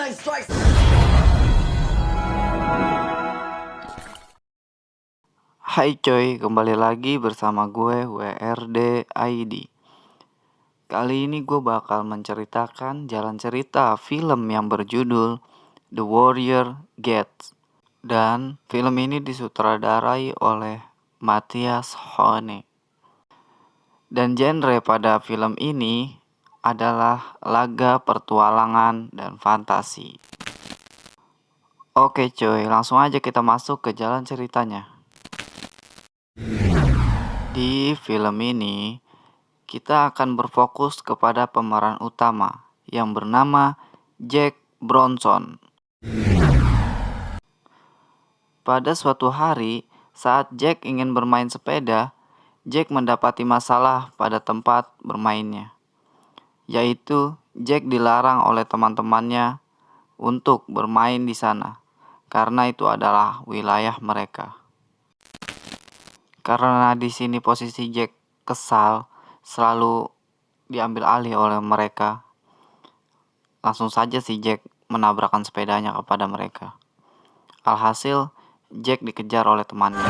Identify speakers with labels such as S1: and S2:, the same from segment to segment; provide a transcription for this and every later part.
S1: Hai coy, kembali lagi bersama gue WRD ID. Kali ini gue bakal menceritakan jalan cerita film yang berjudul The Warrior Gates. Dan film ini disutradarai oleh Matthias Horne. Dan genre pada film ini adalah laga petualangan dan fantasi. Oke coy, langsung aja kita masuk ke jalan ceritanya. Di film ini, kita akan berfokus kepada pemeran utama yang bernama Jack Bronson. Pada suatu hari, saat Jack ingin bermain sepeda, Jack mendapati masalah pada tempat bermainnya, yaitu Jack dilarang oleh teman-temannya untuk bermain di sana, karena itu adalah wilayah mereka. Karena di sini posisi Jack kesal, selalu diambil alih oleh mereka. Langsung saja si Jack menabrakkan sepedanya kepada mereka. Alhasil, Jack dikejar oleh temannya.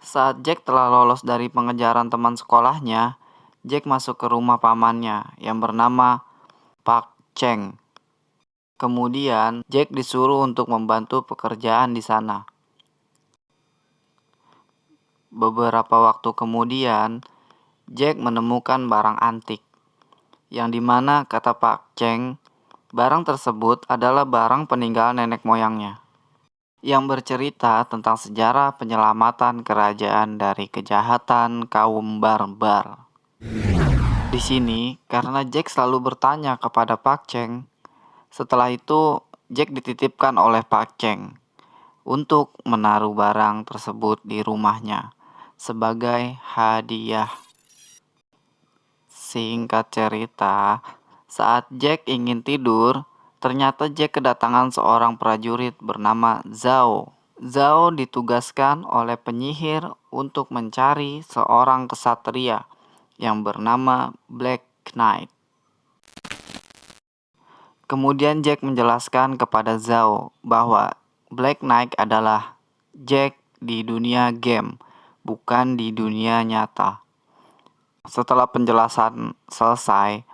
S1: Saat Jack telah lolos dari pengejaran teman sekolahnya, Jack masuk ke rumah pamannya yang bernama Park Cheng. Kemudian, Jack disuruh untuk membantu pekerjaan di sana. Beberapa waktu kemudian, Jack menemukan barang antik, yang dimana kata Park Cheng, barang tersebut adalah barang peninggalan nenek moyangnya, yang bercerita tentang sejarah penyelamatan kerajaan dari kejahatan kaum barbar. Di sini, karena Jack selalu bertanya kepada Park Cheng, setelah itu Jack dititipkan oleh Park Cheng untuk menaruh barang tersebut di rumahnya sebagai hadiah. Singkat cerita, saat Jack ingin tidur, ternyata Jack kedatangan seorang prajurit bernama Zhao. Zhao ditugaskan oleh penyihir untuk mencari seorang kesatria yang bernama Black Knight. Kemudian Jack menjelaskan kepada Zhao bahwa Black Knight adalah Jack di dunia game, bukan di dunia nyata. Setelah penjelasan selesai,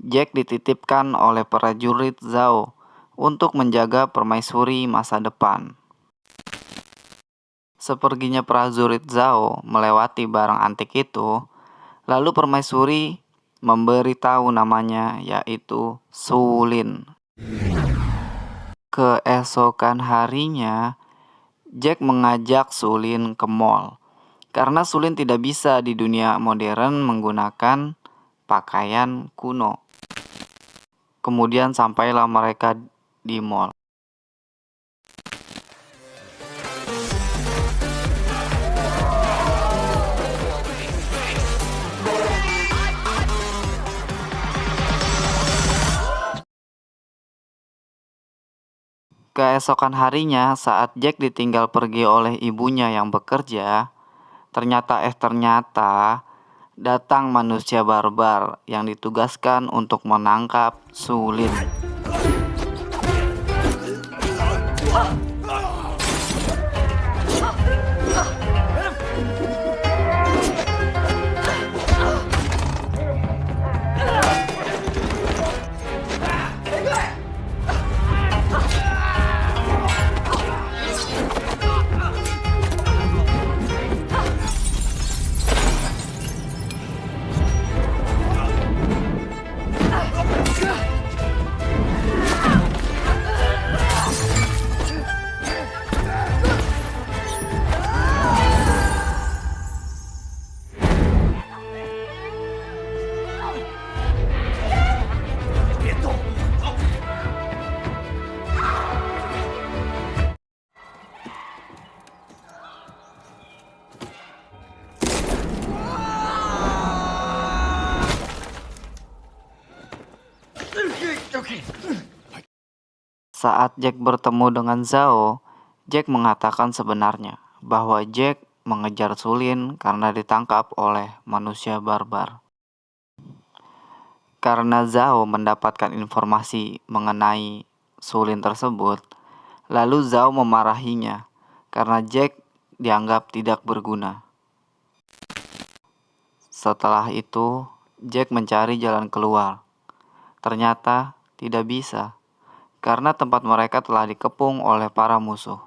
S1: Jack dititipkan oleh prajurit Zhao untuk menjaga permaisuri masa depan. Seperginya prajurit Zhao melewati barang antik itu, lalu permaisuri memberitahu namanya, yaitu Su Lin. Keesokan harinya, Jack mengajak Su Lin ke mall, karena Su Lin tidak bisa di dunia modern menggunakan pakaian kuno. Kemudian sampailah mereka di mall. Keesokan harinya, saat Jack ditinggal pergi oleh ibunya yang bekerja, ternyata datang manusia barbar yang ditugaskan untuk menangkap Su Lin. Saat Jack bertemu dengan Zhao, Jack mengatakan sebenarnya bahwa Jack mengejar Sulin karena ditangkap oleh manusia barbar. Karena Zhao mendapatkan informasi mengenai Sulin tersebut, lalu Zhao memarahinya karena Jack dianggap tidak berguna. Setelah itu, Jack mencari jalan keluar. Ternyata tidak bisa, karena tempat mereka telah dikepung oleh para musuh.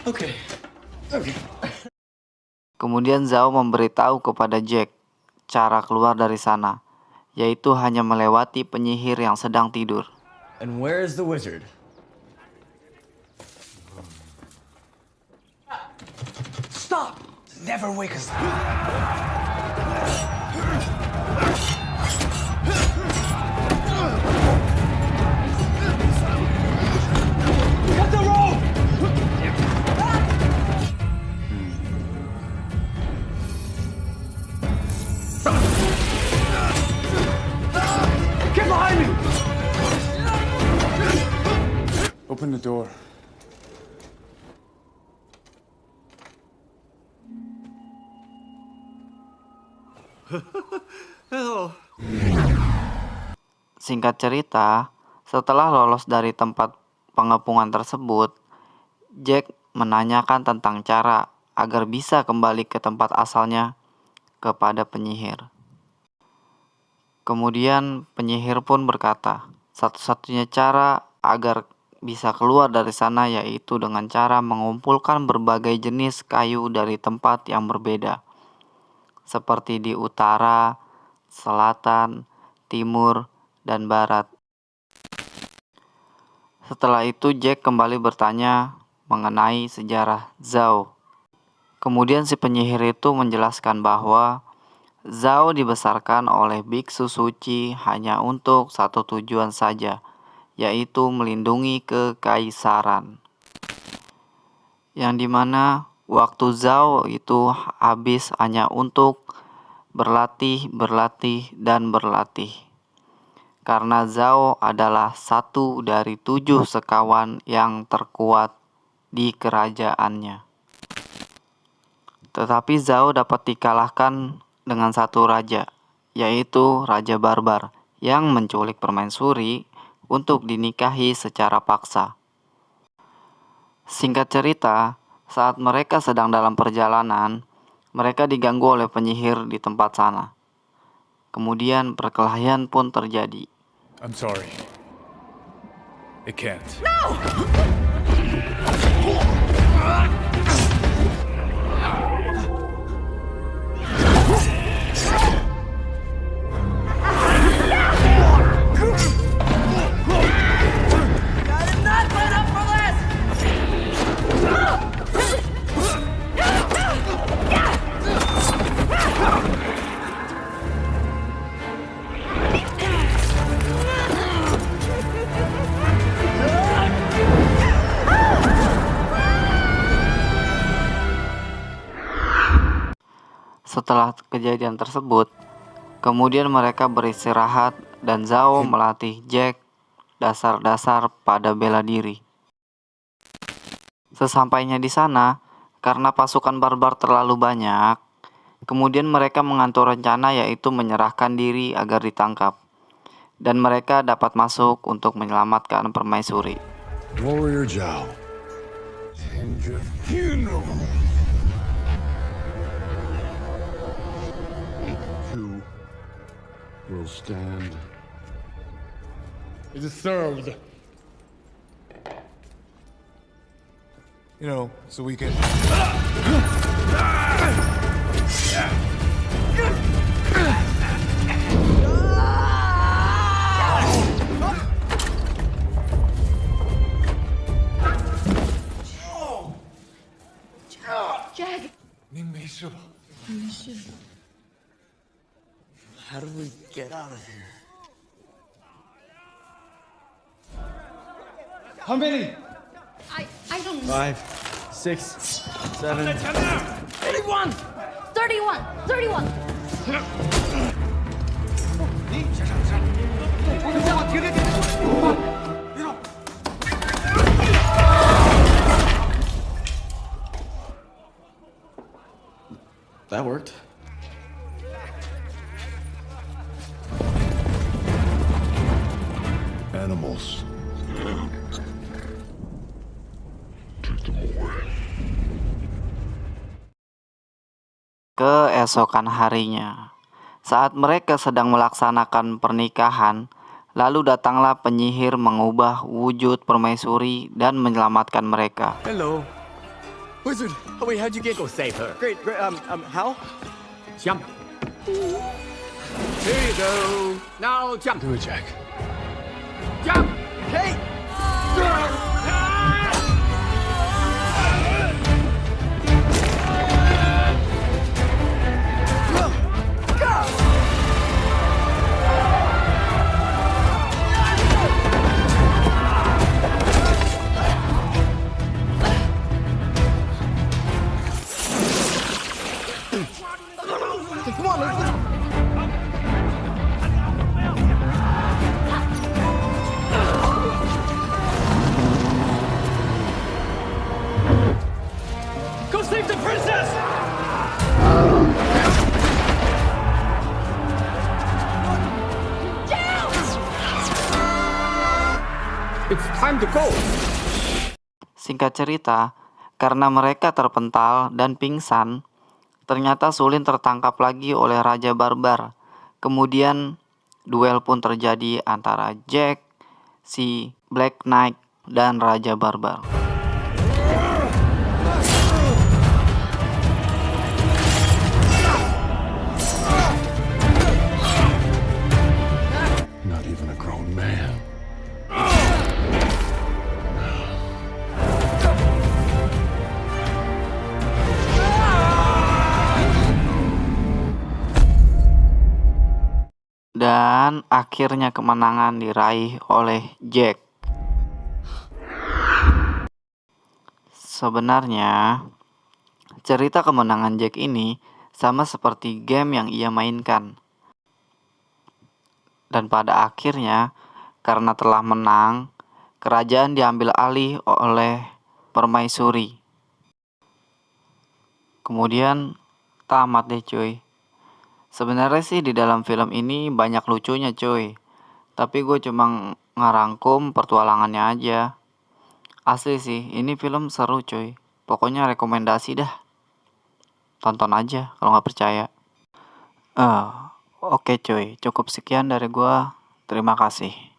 S2: Okay.
S1: Kemudian Zhao memberitahu kepada Jack cara keluar dari sana, yaitu hanya melewati penyihir yang sedang tidur.
S2: And where is the wizard? Stop! Never wake us up. Cut the rope! Get behind me!
S3: Open the door.
S1: Singkat cerita, setelah lolos dari tempat pengepungan tersebut, Jack menanyakan tentang cara agar bisa kembali ke tempat asalnya kepada penyihir. Kemudian penyihir pun berkata, satu-satunya cara agar bisa keluar dari sana yaitu dengan cara mengumpulkan berbagai jenis kayu dari tempat yang berbeda, seperti di utara, selatan, timur, dan barat. Setelah itu Jack kembali bertanya mengenai sejarah Zhao. Kemudian si penyihir itu menjelaskan bahwa Zhao dibesarkan oleh biksu suci hanya untuk satu tujuan saja, yaitu melindungi kekaisaran. Yang dimana waktu Zhao itu habis hanya untuk berlatih, dan berlatih. Karena Zhao adalah satu dari 7 sekawan yang terkuat di kerajaannya. Tetapi Zhao dapat dikalahkan dengan satu raja, yaitu Raja Barbar, yang menculik permaisuri untuk dinikahi secara paksa. Singkat cerita, saat mereka sedang dalam perjalanan, mereka diganggu oleh penyihir di tempat sana. Kemudian perkelahian pun terjadi.
S3: I'm sorry. It can't.
S1: Setelah kejadian tersebut, kemudian mereka beristirahat dan Zhao melatih Jack dasar-dasar pada bela diri. Sesampainya di sana, karena pasukan barbar terlalu banyak, kemudian mereka mengatur rencana yaitu menyerahkan diri agar ditangkap, dan mereka dapat masuk untuk menyelamatkan permaisuri.
S3: Warrior Zhao. And your funeral. Two will stand. It is served. You know, so we can.
S4: Jag.
S2: How do we get out of here? How many?
S4: I don't know.
S2: 5, 6, 7.
S4: 31! 31. 31.
S2: That worked.
S3: Animals.
S1: Keesokan harinya, saat mereka sedang melaksanakan pernikahan, lalu datanglah penyihir mengubah wujud permaisuri dan menyelamatkan mereka.
S5: Hello. Wizard, oh wait, how'd you get? Go save her. Great, how? Jump. Here you go. Now jump.
S3: Do it, Jack.
S5: Jump! Hey! Come on, let's
S2: Go save the princess!
S5: It's time to go.
S1: Singkat cerita, karena mereka terpental dan pingsan, ternyata Sulin tertangkap lagi oleh Raja Barbar. Kemudian duel pun terjadi antara Jack, si Black Knight, dan Raja Barbar.
S3: Not even a grown man.
S1: Dan akhirnya kemenangan diraih oleh Jack. Sebenarnya, cerita kemenangan Jack ini sama seperti game yang ia mainkan. Dan pada akhirnya, karena telah menang, kerajaan diambil alih oleh permaisuri. Kemudian tamat deh cuy. Sebenarnya sih di dalam film ini banyak lucunya cuy. Tapi gue cuma ngerangkum petualangannya aja. Asli sih, ini film seru cuy. Pokoknya rekomendasi dah. Tonton aja kalau nggak percaya. Oke cuy, cukup sekian dari gue. Terima kasih.